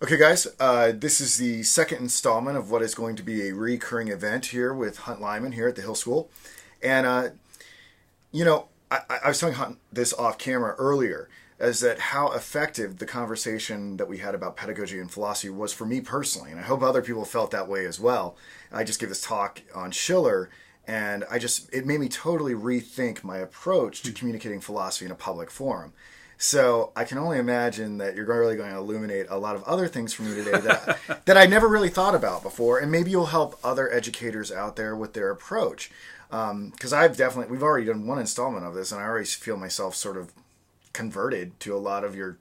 Okay, guys, this is the second installment of what is going to be a recurring event here with Hunt Lyman here at the Hill School. And, I was telling Hunt this off camera earlier, as that how effective the conversation that we had about pedagogy and philosophy was for me personally. And I hope other people felt that way as well. I just gave this talk on Schiller, and it made me totally rethink my approach to communicating philosophy in a public forum. So I can only imagine that you're really going to illuminate a lot of other things for me today that I never really thought about before, and maybe you'll help other educators out there with their approach. Because we've already done one installment of this, and I already feel myself sort of converted to a lot of your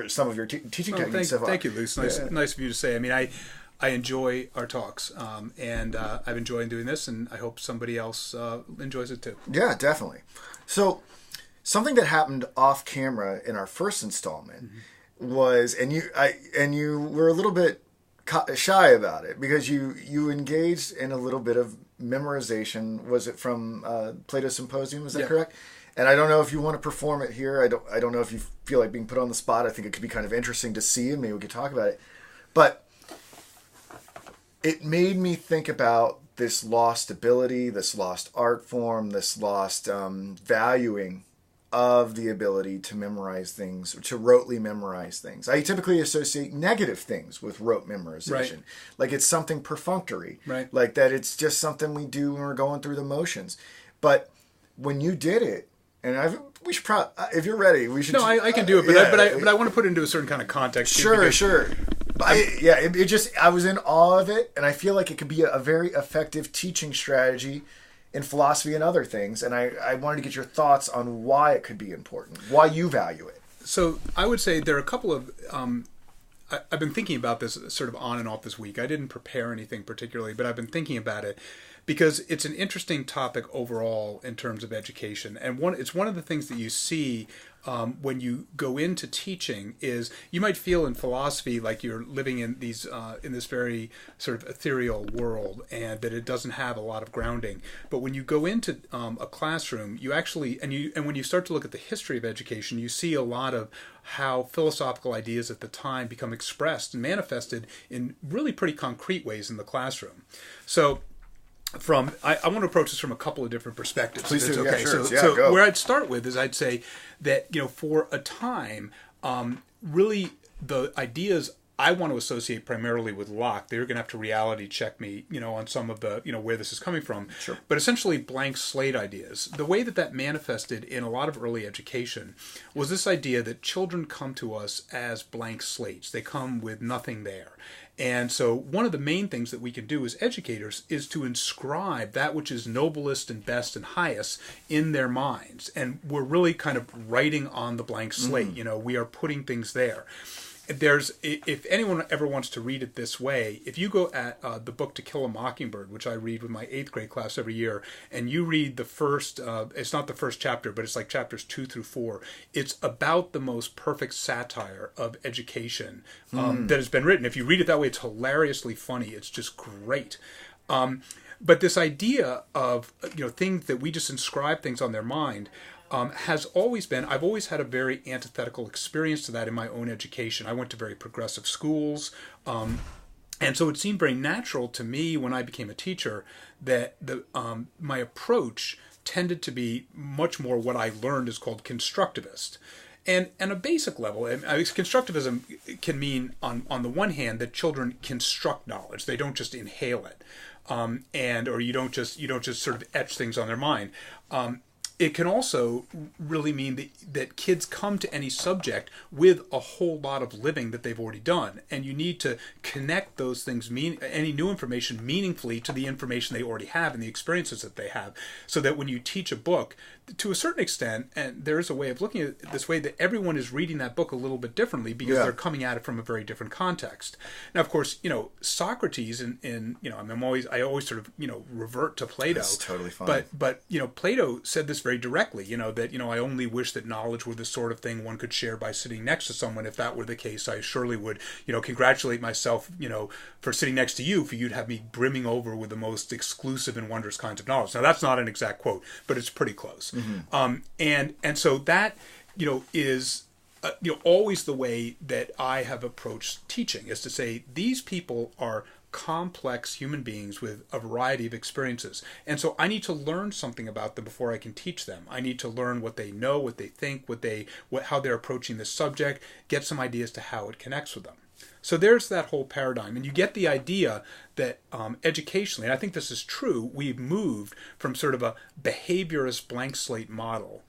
some of your teaching techniques. Thank you, Luce. Nice of you to say. I mean, I enjoy our talks, and I've enjoyed doing this, and I hope somebody else enjoys it too. Yeah, definitely. So, something that happened off camera in our first installment was, and you were a little bit shy about it because you engaged in a little bit of memorization. Was it from Plato's Symposium? Is that correct? And I don't know if you want to perform it here. I don't know if you feel like being put on the spot. I think it could be kind of interesting to see, and maybe we could talk about it. But it made me think about this lost ability, this lost art form, this lost valuing of the ability to memorize things, to rotely memorize things. I typically associate negative things with rote memorization. Right. Like it's something perfunctory. Right. Like that it's just something we do when we're going through the motions. But when you did it, and we should probably, if you're ready, we should. No, I can do it, but I want to put it into a certain kind of context. Sure. I was in awe of it, and I feel like it could be a very effective teaching strategy in philosophy and other things, and I wanted to get your thoughts on why it could be important, why you value it. So I would say there are a couple of, I've been thinking about this sort of on and off this week. I didn't prepare anything particularly, but I've been thinking about it because it's an interesting topic overall in terms of education. And it's one of the things that you see when you go into teaching is you might feel in philosophy like you're living in these in this very sort of ethereal world and that it doesn't have a lot of grounding. But when you go into a classroom, you actually and when you start to look at the history of education, you see a lot of how philosophical ideas at the time become expressed and manifested in really pretty concrete ways in the classroom. So I want to approach this from a couple of different perspectives. Please do. Okay. Yeah, sure. So go. Where I'd start with is I'd say that, for a time, really the ideas I want to associate primarily with Locke. They're going to have to reality check me, on some of the, where this is coming from. Sure. But essentially blank slate ideas. The way that manifested in a lot of early education was this idea that children come to us as blank slates. They come with nothing there. And so one of the main things that we can do as educators is to inscribe that which is noblest and best and highest in their minds. And we're really kind of writing on the blank slate. We are putting things there. If anyone ever wants to read it this way, if you go at the book To Kill a Mockingbird, which I read with my 8th grade class every year, and you read the first, it's not the first chapter, but it's like chapters 2 through 4, it's about the most perfect satire of education that has been written. If you read it that way, it's hilariously funny. It's just great. But this idea of, things that we just inscribe things on their mind, has always been, I've always had a very antithetical experience to that in my own education. I went to very progressive schools, and so it seemed very natural to me when I became a teacher that my approach tended to be much more what I learned is called constructivist. And a basic level, constructivism can mean, on the one hand, that children construct knowledge. They don't just inhale it, or you don't just sort of etch things on their mind. It can also really mean that kids come to any subject with a whole lot of living that they've already done. And you need to connect those things, any new information, meaningfully to the information they already have and the experiences that they have. So that when you teach a book, to a certain extent, and there is a way of looking at it this way, that everyone is reading that book a little bit differently because they're coming at it from a very different context. Now, of course, Socrates I always sort of, revert to Plato. That's totally fine. But Plato said this very directly, that, I only wish that knowledge were the sort of thing one could share by sitting next to someone. If that were the case, I surely would, congratulate myself, for sitting next to you, for you'd have me brimming over with the most exclusive and wondrous kinds of knowledge. Now, that's not an exact quote, but it's pretty close. Mm-hmm. And so that, is always the way that I have approached teaching is to say these people are complex human beings with a variety of experiences. And so I need to learn something about them before I can teach them. I need to learn what they know, what they think, how they're approaching this subject, get some ideas to how it connects with them. So there's that whole paradigm. And you get the idea that educationally, and I think this is true, we've moved from sort of a behaviorist blank slate model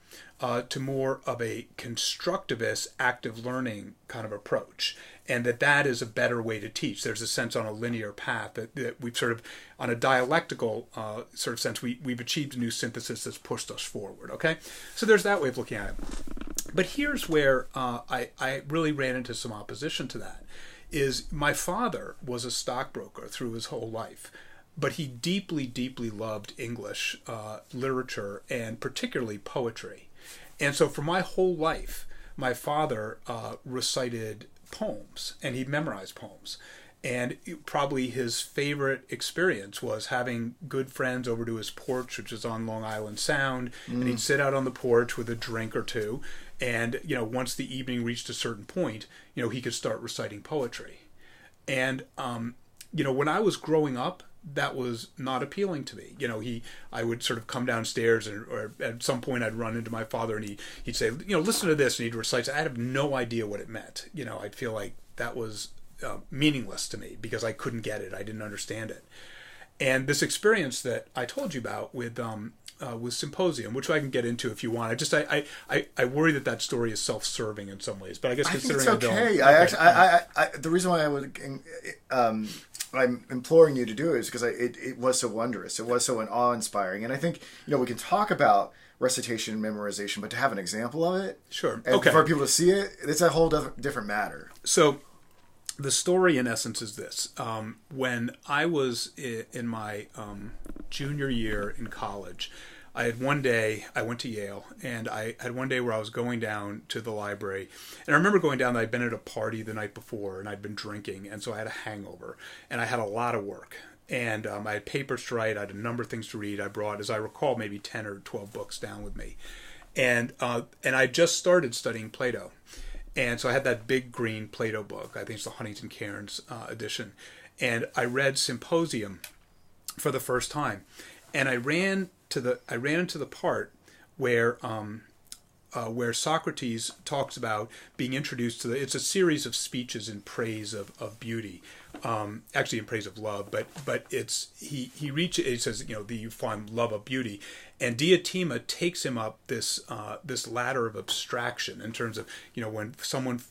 to more of a constructivist active learning kind of approach. And that is a better way to teach. There's a sense on a linear path that we've sort of, on a dialectical sort of sense, we've achieved a new synthesis that's pushed us forward, okay? So there's that way of looking at it. But here's where I really ran into some opposition to that, is my father was a stockbroker through his whole life, but he deeply, deeply loved English literature and particularly poetry. And so for my whole life, my father recited poems, and he memorized poems. And probably his favorite experience was having good friends over to his porch, which is on Long Island Sound, and he'd sit out on the porch with a drink or two, and once the evening reached a certain point, he could start reciting poetry. And when I was growing up, that was not appealing to me. I would sort of come downstairs, or at some point I'd run into my father, and he'd say, listen to this, and he'd recite. I had no idea what it meant. I'd feel like that was meaningless to me because I couldn't get it. I didn't understand it. And this experience that I told you about with Symposium, which I can get into if you want. I worry that story is self-serving in some ways, but I guess considering I think it's okay. The reason why I'm imploring you to do it is because it was so wondrous. It was so awe-inspiring. And I think, we can talk about recitation and memorization, but to have an example of it, sure, and for people to see it, it's a whole different matter. So the story, in essence, is this. When I was in my junior year in college, I went to Yale, and I had one day where I was going down to the library. And I remember going down, I'd been at a party the night before, and I'd been drinking, and so I had a hangover. And I had a lot of work. And I had papers to write, I had a number of things to read. I brought, as I recall, maybe 10 or 12 books down with me. And I just started studying Plato. And so I had that big green Plato book. I think it's the Huntington Cairns edition. And I read Symposium for the first time. And I ran into the part where Socrates talks about being introduced to it's a series of speeches in praise of beauty, actually in praise of love, but he says, you find love of beauty, and Diotima takes him up this ladder of abstraction in terms of when someone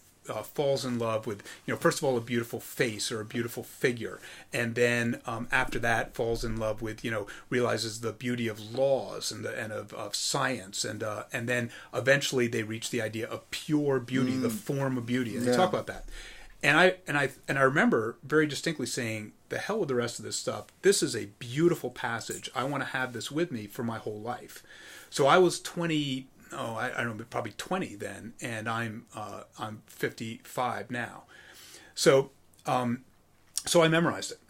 falls in love with, first of all, a beautiful face or a beautiful figure. And then after that falls in love with, realizes the beauty of laws and of science. And then eventually they reach the idea of pure beauty, the form of beauty. And they talk about that. And I remember very distinctly saying, the hell with the rest of this stuff. This is a beautiful passage. I want to have this with me for my whole life. So I was 20. I don't know, probably 20 then, and I'm 55 now. So I memorized it,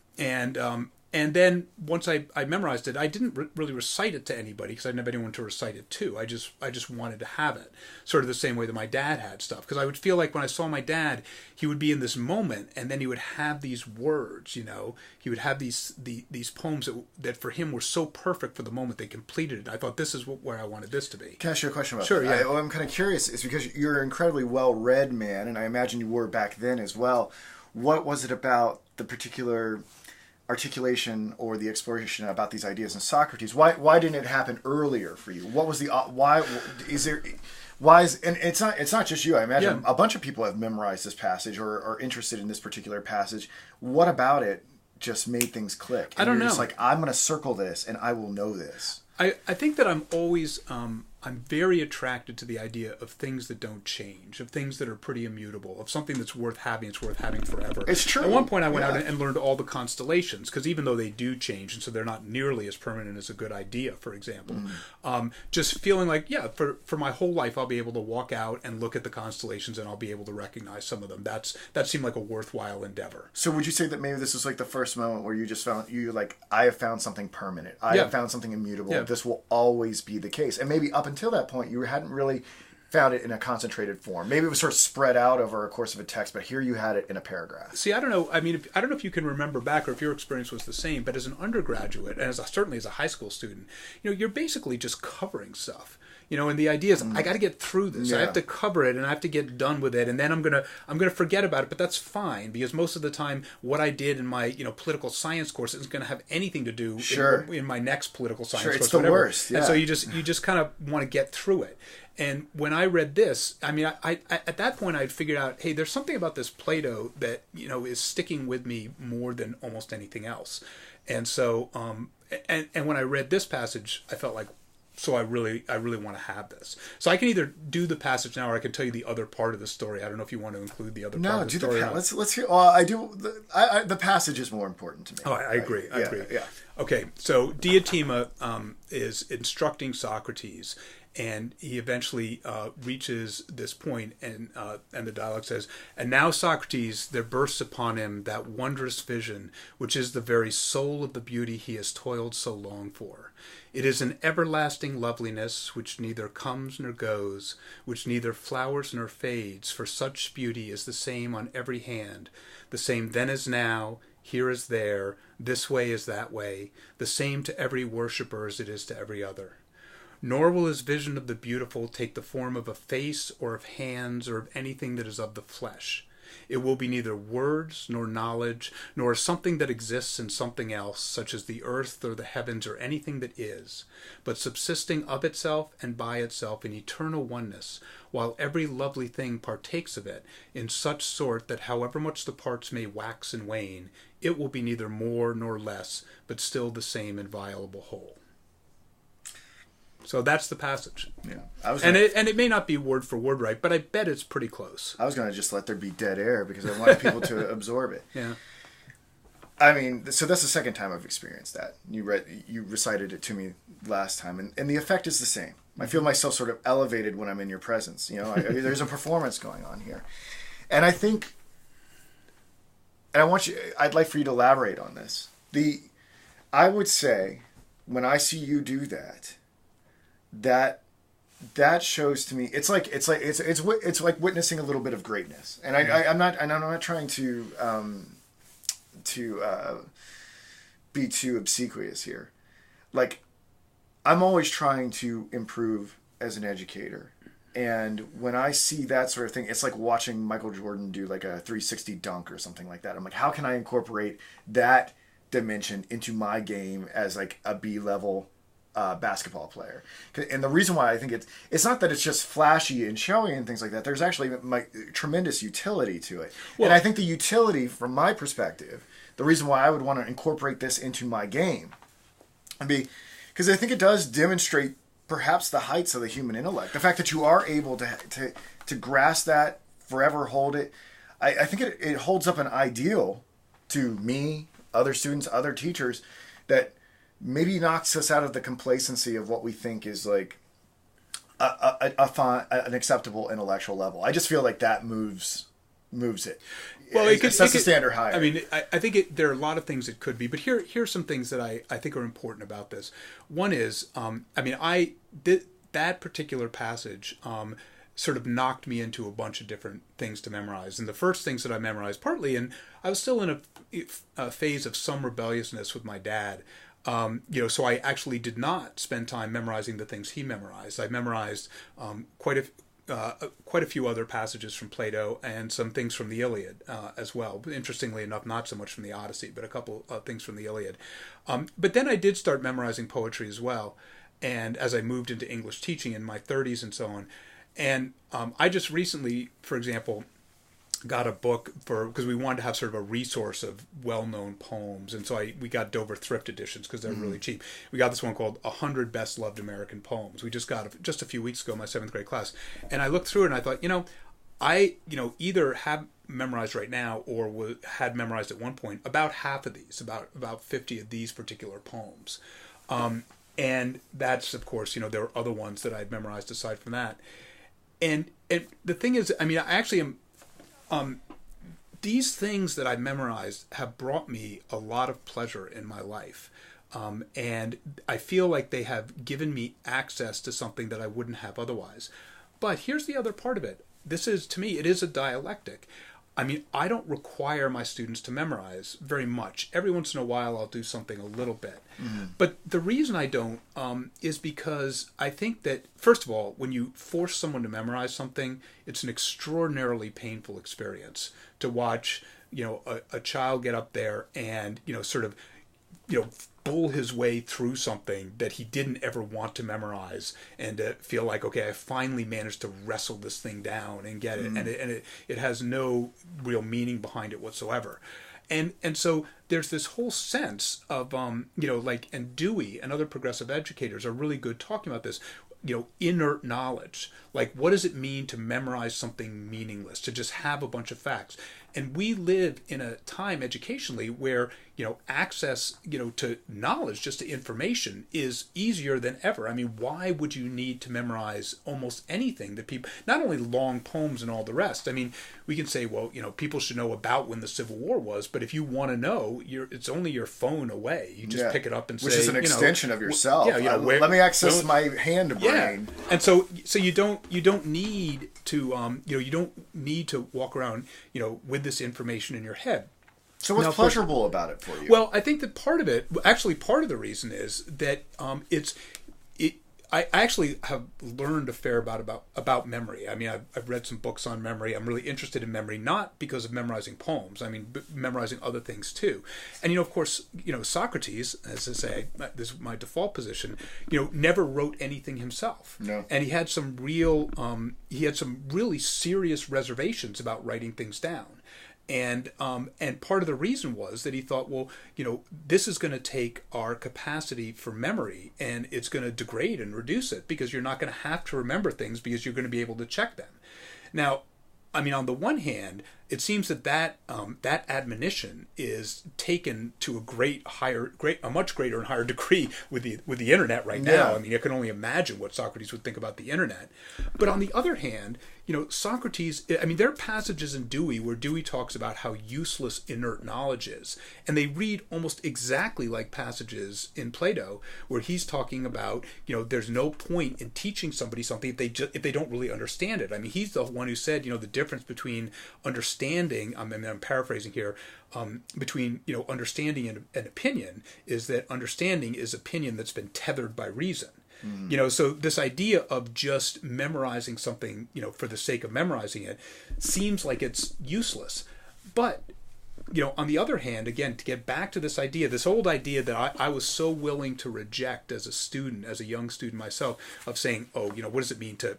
and then once I memorized it, I didn't really recite it to anybody because I didn't have anyone to recite it to. I just wanted to have it, sort of the same way that my dad had stuff. Because I would feel like when I saw my dad, he would be in this moment, and then he would have these words. He would have these poems that for him were so perfect for the moment they completed it. I thought this is where I wanted this to be. Can I ask you a question about that? Sure, yeah. I'm kind of curious. It's because you're an incredibly well-read man, and I imagine you were back then as well. What was it about the particular articulation or the exploration about these ideas in Socrates? Why didn't it happen earlier for you? What was the why is there? Why is, and it's not just you. I imagine a bunch of people have memorized this passage or are interested in this particular passage. What about it just made things click? And I don't know. Just like, I'm going to circle this and I will know this. I think that I'm always I'm very attracted to the idea of things that don't change, of things that are pretty immutable, of something that's worth having. It's worth having forever. It's true. At one point, I went out and learned all the constellations, because even though they do change, and so they're not nearly as permanent as a good idea, for example, just feeling like, for my whole life, I'll be able to walk out and look at the constellations, and I'll be able to recognize some of them. That seemed like a worthwhile endeavor. So would you say that maybe this was like the first moment where you just found, I have found something permanent. I have found something immutable. Yeah. This will always be the case. And maybe up until that point, you hadn't really found it in a concentrated form. Maybe it was sort of spread out over a course of a text, but here you had it in a paragraph. See, I don't know. I mean, I don't know if you can remember back or if your experience was the same, but as an undergraduate and certainly as a high school student, you're basically just covering stuff. And the idea is I got to get through this. Yeah. I have to cover it and I have to get done with it, and then I'm gonna forget about it. But that's fine, because most of the time, what I did in my political science course isn't going to have anything to do in my next political science course. It's the whatever. worst. Yeah. And so you just kind of want to get through it. And when I read this, I mean, I at that point I'd figured out, hey, there's something about this Plato that is sticking with me more than almost anything else. And so, and when I read this passage, I felt like, so I really want to have this. So I can either do the passage now, or I can tell you the other part of the story. I don't know if you want to include the other part of the story. No, let's hear. I do. The passage is more important to me. Oh, I agree. I agree. Yeah. Okay, so Diotima is instructing Socrates, and he eventually reaches this point, and the dialogue says, "And now, Socrates, there bursts upon him that wondrous vision, which is the very soul of the beauty he has toiled so long for. It is an everlasting loveliness which neither comes nor goes, which neither flowers nor fades, for such beauty is the same on every hand, the same then as now, here as there, this way as that way, the same to every worshipper as it is to every other. Nor will his vision of the beautiful take the form of a face or of hands or of anything that is of the flesh. It will be neither words nor knowledge, nor something that exists in something else, such as the earth or the heavens or anything that is, but subsisting of itself and by itself in eternal oneness, while every lovely thing partakes of it, in such sort that however much the parts may wax and wane, it will be neither more nor less, but still the same inviolable whole." So that's the passage. Yeah, and it may not be word for word right, but I bet it's pretty close. I was going to just let there be dead air because I wanted people to absorb it. Yeah. I mean, so that's the second time I've experienced that. You recited it to me last time, and the effect is the same. I feel myself sort of elevated when I'm in your presence. There's a performance going on here, and I think, and I'd like for you to elaborate on this. I would say, when I see you do that shows to me it's like witnessing a little bit of greatness, and I'm not trying to be too obsequious here. Like, I'm always trying to improve as an educator, and when I see that sort of thing, it's like watching Michael Jordan do like a 360 dunk or something like that. I'm like, how can I incorporate that dimension into my game as like a B-level basketball player? And the reason why I think it's not that it's just flashy and showy and things like that. There's actually tremendous utility to it. Well, and I think the utility, from my perspective, the reason why I would want to incorporate this into my game, because I think it does demonstrate perhaps the heights of the human intellect. The fact that you are able to grasp that, forever hold it. I think it holds up an ideal to me, other students, other teachers, that maybe knocks us out of the complacency of what we think is like an acceptable intellectual level. I just feel like that moves it. Well, it sets the standard higher. I mean, I think there are a lot of things it could be, but here's some things that I think are important about this. One is, that particular passage sort of knocked me into a bunch of different things to memorize. And the first things that I memorized, partly, and I was still in a phase of some rebelliousness with my dad. So I actually did not spend time memorizing the things he memorized. I memorized quite a few other passages from Plato and some things from the Iliad as well. Interestingly enough, not so much from the Odyssey, but a couple of things from the Iliad. But then I did start memorizing poetry as well. And as I moved into English teaching in my 30s and so on. And I just recently, for example, got a book because we wanted to have sort of a resource of well-known poems, and so we got Dover thrift editions because they're really cheap. We got this one called 100 Best Loved American Poems. We just got it just a few weeks ago in my 7th grade class, and I looked through it and I thought, I either have memorized right now or had memorized at one point about half of these, about 50 of these particular poems, and that's, of course, there were other ones that I'd memorized aside from that, and the thing is, I actually am. These things that I've memorized have brought me a lot of pleasure in my life. And I feel like they have given me access to something that I wouldn't have otherwise. But here's the other part of it. This is, to me, it is a dialectic. I mean, I don't require my students to memorize very much. Every once in a while, I'll do something a little bit. But the reason I don't is because I think that, first of all, when you force someone to memorize something, it's an extraordinarily painful experience to watch, a child get up there and, sort of, bull his way through something that he didn't ever want to memorize, and to feel like, okay, I finally managed to wrestle this thing down and get it, and it has no real meaning behind it whatsoever. And so there's this whole sense of, and Dewey and other progressive educators are really good talking about this, inert knowledge. Like, what does it mean to memorize something meaningless, to just have a bunch of facts? And we live in a time educationally where, access, to knowledge, just to information, is easier than ever. I mean, why would you need to memorize almost anything that people, not only long poems and all the rest? I mean, we can say, well, people should know about when the Civil War was, but if you want to know, it's only your phone away. You just pick it up and say, which is an extension of yourself. Where, let me access my hand brain. And so you don't need to, you don't need to walk around, with this information in your head. So what's pleasurable about it for you? Well, I think that part of the reason is that I actually have learned a fair about memory. I mean, I've read some books on memory. I'm really interested in memory, not because of memorizing poems. I mean, memorizing other things too. And, of course, Socrates, as I say, this is my default position, never wrote anything himself. No. And he had some really serious reservations about writing things down. And part of the reason was that he thought, well, this is going to take our capacity for memory, and it's going to degrade and reduce it, because you're not going to have to remember things because you're going to be able to check them. Now, I mean, on the one hand, it seems that admonition is taken to a much greater and higher degree with the internet right now. Yeah. I mean, I can only imagine what Socrates would think about the internet. But on the other hand, Socrates, I mean, there are passages in Dewey where Dewey talks about how useless inert knowledge is. And they read almost exactly like passages in Plato where he's talking about, there's no point in teaching somebody something if they don't really understand it. I mean, he's the one who said, the difference between understanding, I'm paraphrasing here, between, understanding and opinion is that understanding is opinion that's been tethered by reason. So this idea of just memorizing something, for the sake of memorizing it, seems like it's useless. But, on the other hand, again, to get back to this old idea that I was so willing to reject as a student, as a young student myself, of saying, what does it mean to,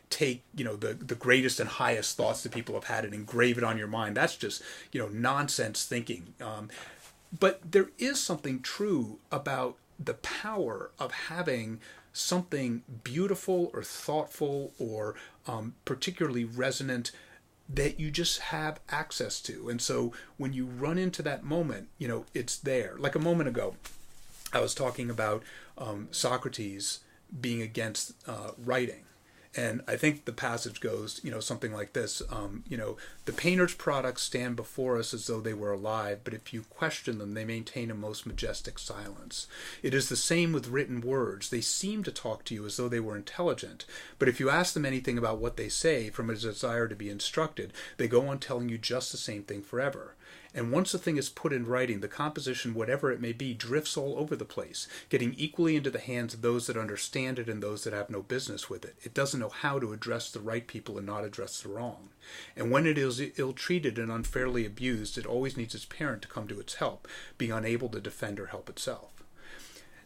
take, the greatest and highest thoughts that people have had and engrave it on your mind? That's just, nonsense thinking. But there is something true about the power of having something beautiful or thoughtful or particularly resonant that you just have access to. And so when you run into that moment, it's there. Like a moment ago, I was talking about Socrates being against writing. And I think the passage goes, something like this. The painter's products stand before us as though they were alive, but if you question them, they maintain a most majestic silence. It is the same with written words. They seem to talk to you as though they were intelligent, but if you ask them anything about what they say from a desire to be instructed, they go on telling you just the same thing forever. And once a thing is put in writing, the composition, whatever it may be, drifts all over the place, getting equally into the hands of those that understand it and those that have no business with it. It doesn't know how to address the right people and not address the wrong. And when it is ill-treated and unfairly abused, it always needs its parent to come to its help, being unable to defend or help itself.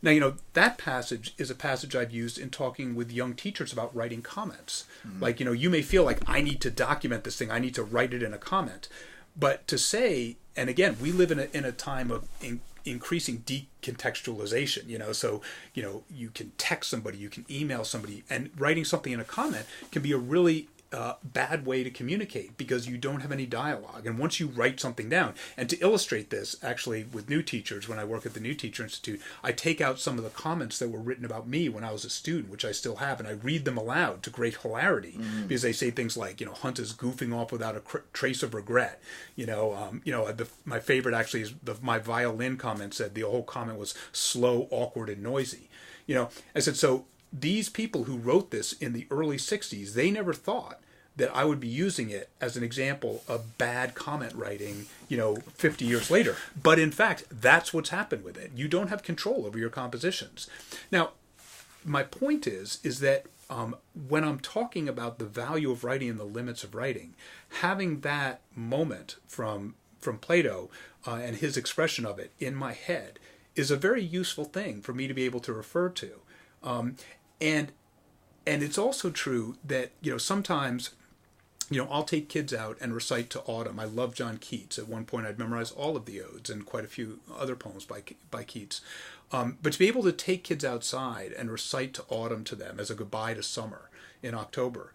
Now, that passage is a passage I've used in talking with young teachers about writing comments. Mm-hmm. Like, you may feel like, I need to document this thing, I need to write it in a comment. But to say, and again, we live in a time of increasing decontextualization, so, you can text somebody, you can email somebody, and writing something in a comment can be a really bad way to communicate because you don't have any dialogue. And once you write something down, and to illustrate this, actually, with new teachers, when I work at the New Teacher Institute, I take out some of the comments that were written about me when I was a student, which I still have, and I read them aloud to great hilarity because they say things like, Hunt is goofing off without a trace of regret. My favorite actually is my violin comment said the whole comment was slow, awkward, and noisy. I said, so these people who wrote this in the early 60s, they never thought that I would be using it as an example of bad comment writing, 50 years later. But in fact, that's what's happened with it. You don't have control over your compositions. Now, my point is that when I'm talking about the value of writing and the limits of writing, having that moment from Plato and his expression of it in my head is a very useful thing for me to be able to refer to. And it's also true that, sometimes, I'll take kids out and recite to autumn. I love John Keats. At one point, I'd memorize all of the odes and quite a few other poems by Keats. But to be able to take kids outside and recite to autumn to them as a goodbye to summer in October,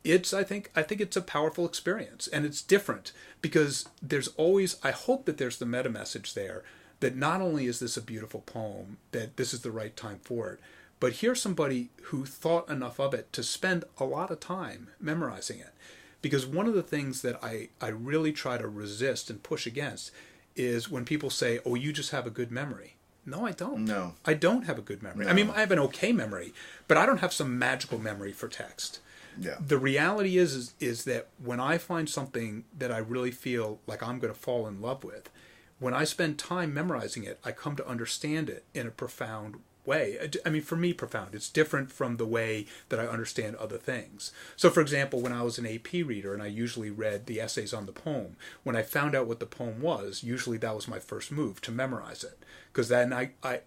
I think it's a powerful experience, and it's different because there's always, I hope that there's the meta message there that not only is this a beautiful poem, that this is the right time for it, but here's somebody who thought enough of it to spend a lot of time memorizing it. Because one of the things that I really try to resist and push against is when people say, oh, you just have a good memory. No, I don't. No. I don't have a good memory. No. I mean, I have an okay memory, but I don't have some magical memory for text. Yeah. The reality is that when I find something that I really feel like I'm going to fall in love with, when I spend time memorizing it, I come to understand it in a profound way. I mean, for me, profound. It's different from the way that I understand other things. So, for example, when I was an AP reader and I usually read the essays on the poem, when I found out what the poem was, usually that was my first move, to memorize it. Because then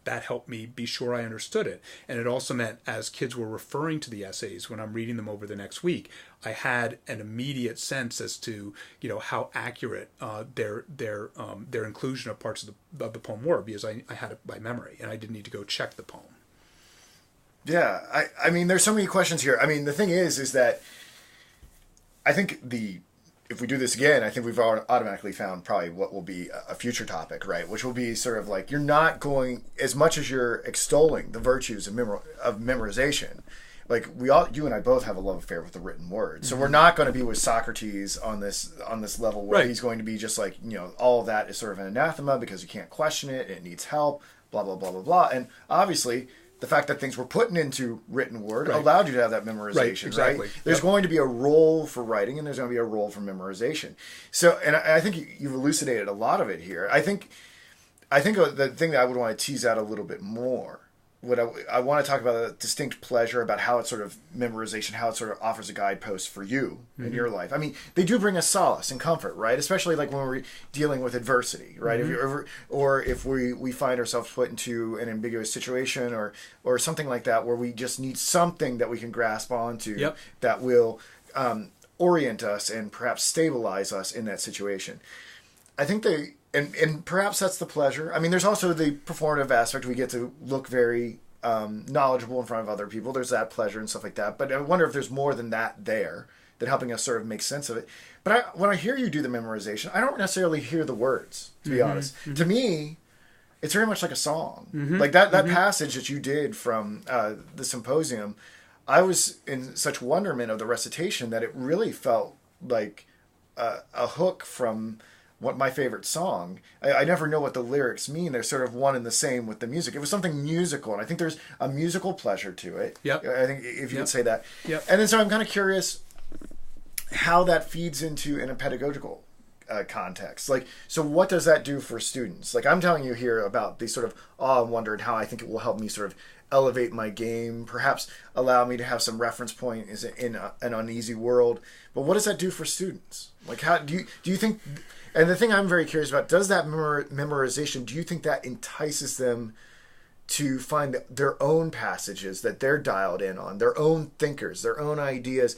that helped me be sure I understood it. And it also meant as kids were referring to the essays when I'm reading them over the next week, I had an immediate sense as to how accurate their inclusion of parts of the poem were, because I had it by memory and I didn't need to go check the poem. Yeah, I mean, there's so many questions here. I mean, the thing is that I think if we do this again, I think we've automatically found probably what will be a future topic, right? Which will be sort of like, you're not going, as much as you're extolling the virtues of memorization, like you and I both have a love affair with the written word. So we're not going to be with Socrates on this level where he's going to be just like, all of that is sort of an anathema because you can't question it, it needs help, blah, blah, blah, blah, blah. And obviously, the fact that things were put into written word allowed you to have that memerization, exactly. right? There's going to be a role for writing and there's going to be a role for memorization. So, and I think you've elucidated a lot of it here. I think the thing that I would want to tease out a little bit more, what I want to talk about a distinct pleasure about how it sort of memorization, how it sort of offers a guidepost for you in your life. I mean, they do bring us solace and comfort, right? Especially like when we're dealing with adversity, right? If we find ourselves put into an ambiguous situation or something like that, where we just need something that we can grasp onto that will orient us and perhaps stabilize us in that situation. I think and perhaps that's the pleasure. I mean, there's also the performative aspect. We get to look very knowledgeable in front of other people. There's that pleasure and stuff like that. But I wonder if there's more than that there, that helping us sort of make sense of it. But when I hear you do the memorization, I don't necessarily hear the words, to be honest. Mm-hmm. To me, it's very much like a song. Mm-hmm. Like that passage that you did from the symposium, I was in such wonderment of the recitation that it really felt like a hook from what my favorite song. I never know what the lyrics mean. They're sort of one and the same with the music. It was something musical, and I think there's a musical pleasure to it. Yep. I think if you could say that. Yep. And then so I'm kind of curious how that feeds into in a pedagogical context. Like, so what does that do for students? Like, I'm telling you here about the sort of awe and wonder and how I think it will help me sort of elevate my game, perhaps allow me to have some reference point in an uneasy world. But what does that do for students? Like, how do you think? And the thing I'm very curious about, does that memorization, do you think that entices them to find their own passages that they're dialed in on, their own thinkers, their own ideas?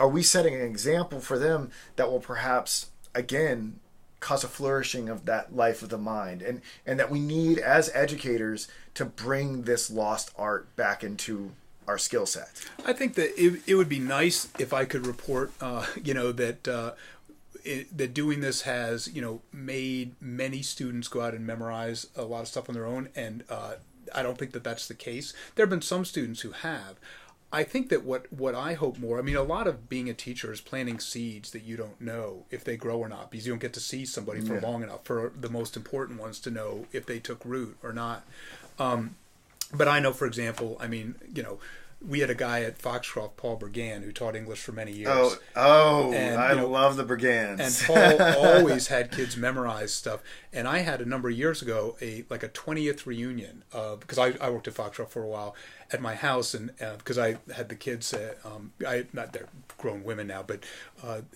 Are we setting an example for them that will perhaps, again, cause a flourishing of that life of the mind, and that we need as educators to bring this lost art back into our skill set? I think that it would be nice if I could report, that doing this has, made many students go out and memorize a lot of stuff on their own, and I don't think that that's the case. There have been some students who have. I think that what I hope more, I mean, a lot of being a teacher is planting seeds that you don't know if they grow or not, because you don't get to see somebody for long enough for the most important ones to know if they took root or not. But I know, for example, I mean, we had a guy at Foxcroft, Paul Bergan, who taught English for many years. And, I love the Bergans. And Paul always had kids memorize stuff. And I had a number of years ago a 20th reunion because I worked at Foxcroft for a while at my house, and because I had the kids, not they're grown women now, but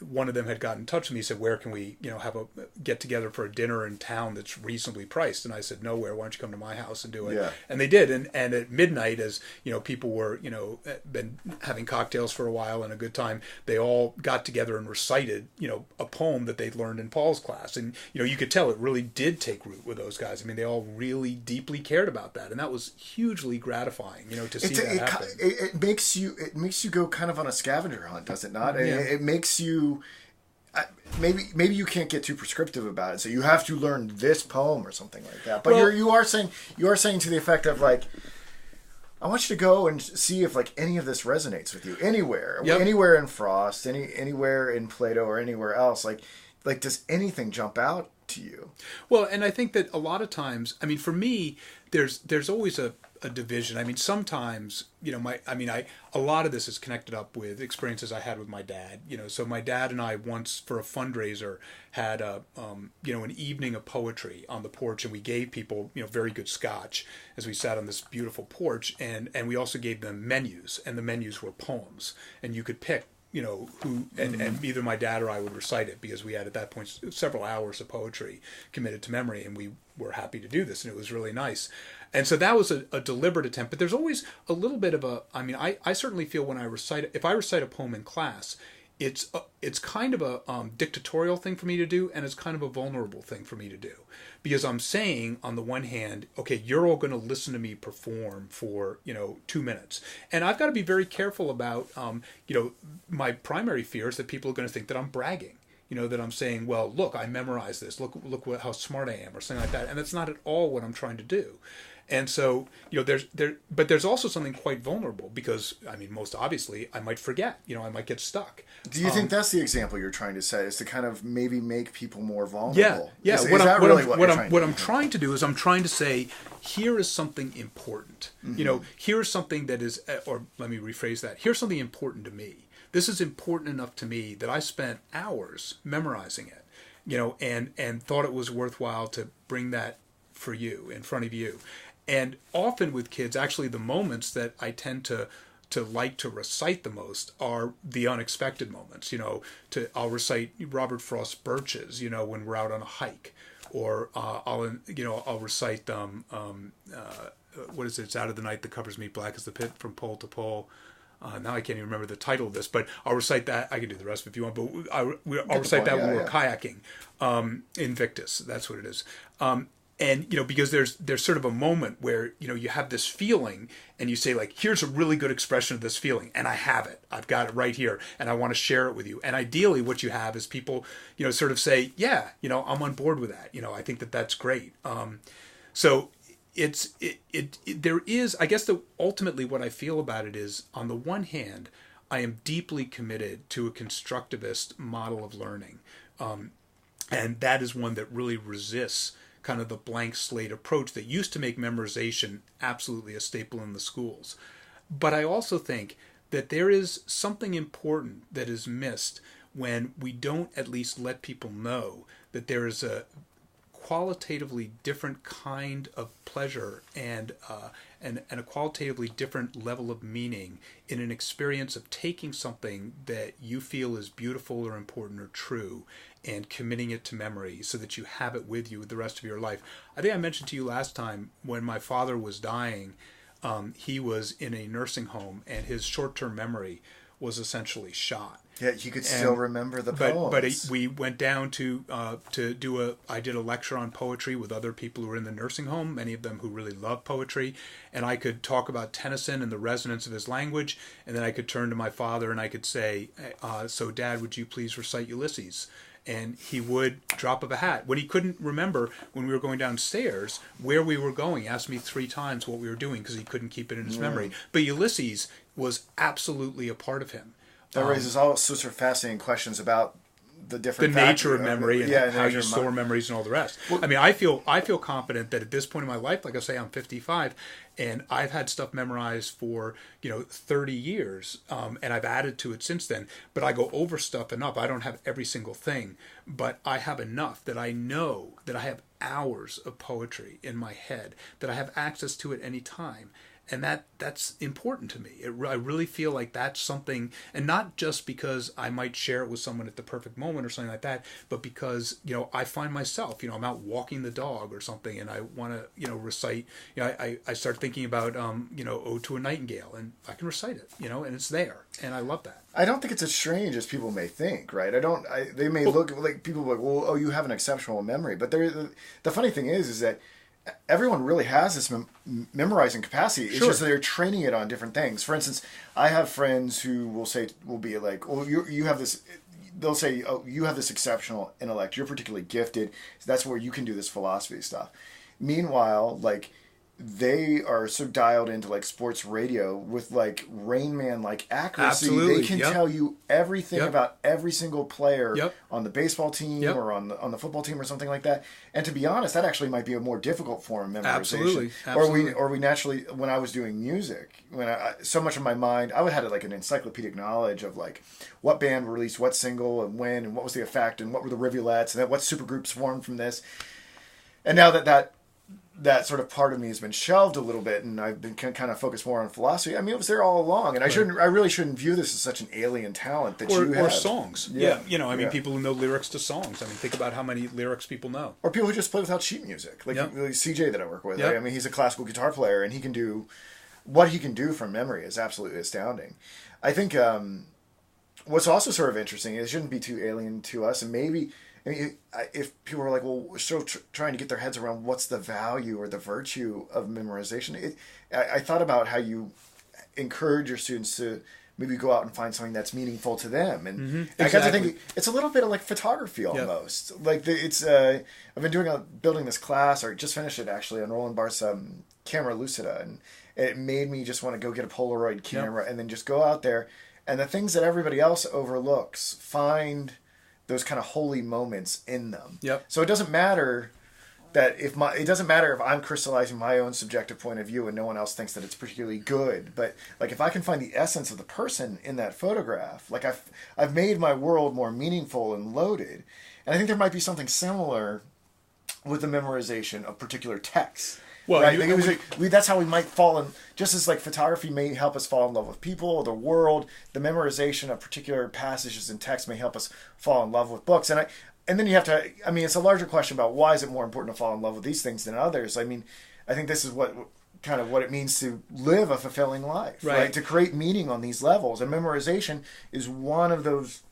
one of them had gotten in touch with me. He said, "Where can we, have a get together for a dinner in town that's reasonably priced?" And I said, "Nowhere. Why don't you come to my house and do it?" Yeah. And they did. And at midnight, as people were been having cocktails for a while and a good time, they all got together and recited a poem that they'd learned in Paul's class, and you could tell it really did take root with those guys. I mean, they all really deeply cared about that, and that was hugely gratifying. To see that happen. It makes you go kind of on a scavenger hunt, does it not? Yeah. It makes you maybe you can't get too prescriptive about it, so you have to learn this poem or something like that. But you are saying to the effect of like, I want you to go and see if like any of this resonates with you anywhere, anywhere in Frost, anywhere in Plato, or anywhere else. Like does anything jump out to you? Well, and I think that a lot of times, I mean, for me, there's always a division. I mean, sometimes, a lot of this is connected up with experiences I had with my dad. So my dad and I once, for a fundraiser, had an evening of poetry on the porch, and we gave people, very good scotch as we sat on this beautiful porch, and we also gave them menus, and the menus were poems, and you could pick who, and either my dad or I would recite it, because we had at that point several hours of poetry committed to memory, and we were happy to do this, and it was really nice. And so that was a deliberate attempt, but there's always a little bit of I certainly feel when if I recite a poem in class, it's kind of a dictatorial thing for me to do, and it's kind of a vulnerable thing for me to do, because I'm saying, on the one hand, okay, you're all going to listen to me perform for 2 minutes, and I've got to be very careful about my primary fear is that people are going to think that I'm bragging. That I'm saying, well, look, I memorized this. Look how smart I am, or something like that. And that's not at all what I'm trying to do. And so, but there's also something quite vulnerable, because, I mean, most obviously, I might forget. I might get stuck. Do you think that's the example you're trying to set, is to kind of maybe make people more vulnerable? Yeah. What I'm trying to do is I'm trying to say, here is something important. Mm-hmm. Here's something that is, or let me rephrase that. Here's something important to me. This is important enough to me that I spent hours memorizing it, and thought it was worthwhile to bring that for you, in front of you. And often with kids, actually the moments that I tend to like to recite the most are the unexpected moments. I'll recite Robert Frost's Birches, when we're out on a hike, or I'll recite what is it? It's out of the night that covers me black as the pit from pole to pole. Now I can't even remember the title of this, but I'll recite that. I can do the rest if you want, but I'll recite that when we're kayaking, Invictus. That's what it is. And because there's sort of a moment where you have this feeling, and you say, like, here's a really good expression of this feeling, and I have it. I've got it right here, and I want to share it with you. And ideally, what you have is people sort of say, yeah, I'm on board with that. I think that's great. So there is, I guess, ultimately what I feel about it is, on the one hand, I am deeply committed to a constructivist model of learning, and that is one that really resists kind of the blank slate approach that used to make memorization absolutely a staple in the schools. But I also think that there is something important that is missed when we don't at least let people know that there is a qualitatively different kind of pleasure and a qualitatively different level of meaning in an experience of taking something that you feel is beautiful or important or true and committing it to memory so that you have it with you the rest of your life. I think I mentioned to you last time, when my father was dying, he was in a nursing home, and his short-term memory was essentially shot. Yeah, you could still remember the poems. But we went down to I did a lecture on poetry with other people who were in the nursing home, many of them who really love poetry, and I could talk about Tennyson and the resonance of his language, and then I could turn to my father and I could say, so Dad, would you please recite Ulysses? And he would, drop of a hat. When he couldn't remember, when we were going downstairs, where we were going, he asked me 3 times what we were doing, because he couldn't keep it in his memory. But Ulysses was absolutely a part of him. That raises all sorts of fascinating questions about the different nature of memory and how you nature store memories and all the rest. I mean, I feel confident that at this point in my life, like I say, I'm 55, and I've had stuff memorized for 30 years, and I've added to it since then. But I go over stuff enough. I don't have every single thing, but I have enough that I know that I have hours of poetry in my head, that I have access to at any time. And that's important to me. I really feel like that's something, and not just because I might share it with someone at the perfect moment or something like that, but because, I find myself, I'm out walking the dog or something, and I want to, recite, I start thinking about, Ode to a Nightingale, and I can recite it, and it's there. And I love that. I don't think it's as strange as people may think, right? They may look like people like, well, oh, you have an exceptional memory. But the funny thing is that everyone really has this memorizing capacity. It's just that they're training it on different things. For instance, I have friends who will be like, "Oh, you have this." They'll say, "Oh, you have this exceptional intellect. You're particularly gifted. So that's where you can do this philosophy stuff." Meanwhile, like, they are so dialed into like sports radio with like Rain Man like accuracy. Absolutely. They can tell you everything about every single player on the baseball team or on the football team or something like that. And to be honest, that actually might be a more difficult form of memorization. Absolutely. Or we naturally, when I was doing music, so much of my mind, I would have like an encyclopedic knowledge of like what band released what single and when and what was the effect and what were the rivulets and then what supergroups formed from this. And now that sort of part of me has been shelved a little bit, and I've been kind of focused more on philosophy. I mean, it was there all along, and I really shouldn't view this as such an alien talent that you have. Or songs. People who know lyrics to songs. I mean, think about how many lyrics people know. Or people who just play without sheet music, like CJ that I work with. Right? I mean, he's a classical guitar player, and he can do what he can do from memory is absolutely astounding. I think what's also sort of interesting is it shouldn't be too alien to us, and maybe. I mean, if people are like, well, we're still trying to get their heads around what's the value or the virtue of memorization. I thought about how you encourage your students to maybe go out and find something that's meaningful to them. And I got to think it's a little bit of like photography almost. Like I've been building this class, or just finished it actually, on Roland Barthes' camera lucida, and it made me just want to go get a Polaroid camera and then just go out there, and the things that everybody else overlooks, find those kind of holy moments in them. So it doesn't matter if I'm crystallizing my own subjective point of view and no one else thinks that it's particularly good. But like, if I can find the essence of the person in that photograph, like I've made my world more meaningful and loaded. And I think there might be something similar with the memorization of particular texts. Well, right? That's how we might fall in. Just as like photography may help us fall in love with people, the world, the memorization of particular passages in text may help us fall in love with books. And then you have to. I mean, it's a larger question about why is it more important to fall in love with these things than others. I mean, I think this is what it means to live a fulfilling life, right? To create meaning on these levels, and memorization is one of those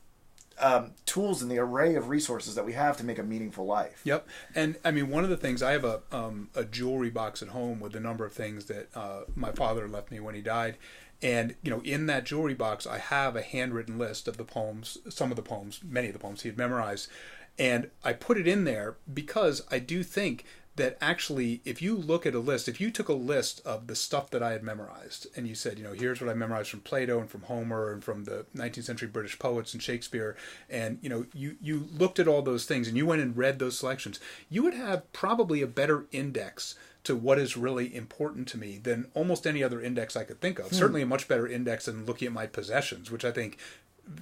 tools in the array of resources that we have to make a meaningful life. And I mean, one of the things, I have a jewelry box at home with a number of things that my father left me when he died. And, in that jewelry box, I have a handwritten list of the poems, many of the poems he had memorized. And I put it in there because I do think that actually, if you look at a list, if you took a list of the stuff that I had memorized and you said, here's what I memorized from Plato and from Homer and from the 19th century British poets and Shakespeare, and, you looked at all those things and you went and read those selections, you would have probably a better index to what is really important to me than almost any other index I could think of. Certainly a much better index than looking at my possessions, which I think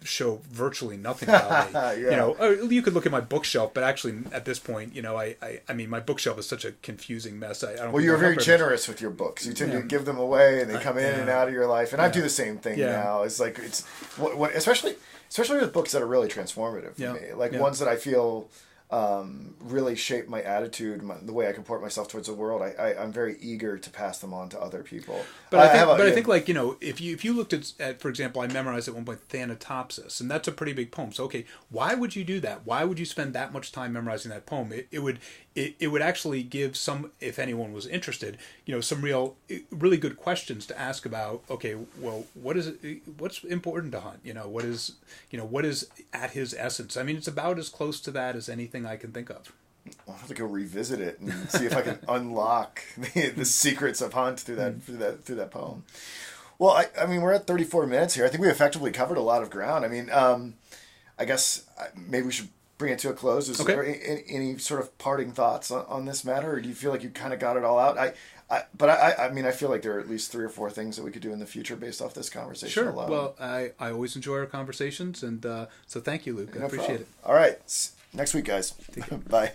show virtually nothing about me. You could look at my bookshelf, but actually at this point, I mean, my bookshelf is such a confusing mess. Well, you're very generous with your books. You tend to give them away, and they come in and out of your life. And I do the same thing now. It's like especially with books that are really transformative for me, like ones that I feel really shape my attitude, the way I comport myself towards the world. I'm very eager to pass them on to other people. But I think like, if you looked at, for example, I memorized at one point Thanatopsis, and that's a pretty big poem. So, okay, why would you do that? Why would you spend that much time memorizing that poem? It would actually give some, if anyone was interested, some really good questions to ask about. Okay, well, what's important to Hunt? What is at his essence? I mean, it's about as close to that as anything I can think of. I'll have to go revisit it and see if I can unlock the secrets of Hunt through that poem. Well, I mean, we're at 34 minutes here. I think we effectively covered a lot of ground. I mean, I guess maybe we should bring it to a close. Is there any sort of parting thoughts on this matter, or do you feel like you kind of got it all out? I mean, I feel like there are at least 3 or 4 things that we could do in the future based off this conversation alone. Well, I always enjoy our conversations, and so thank you, Luke. I appreciate it. All right. Next week, guys. Bye.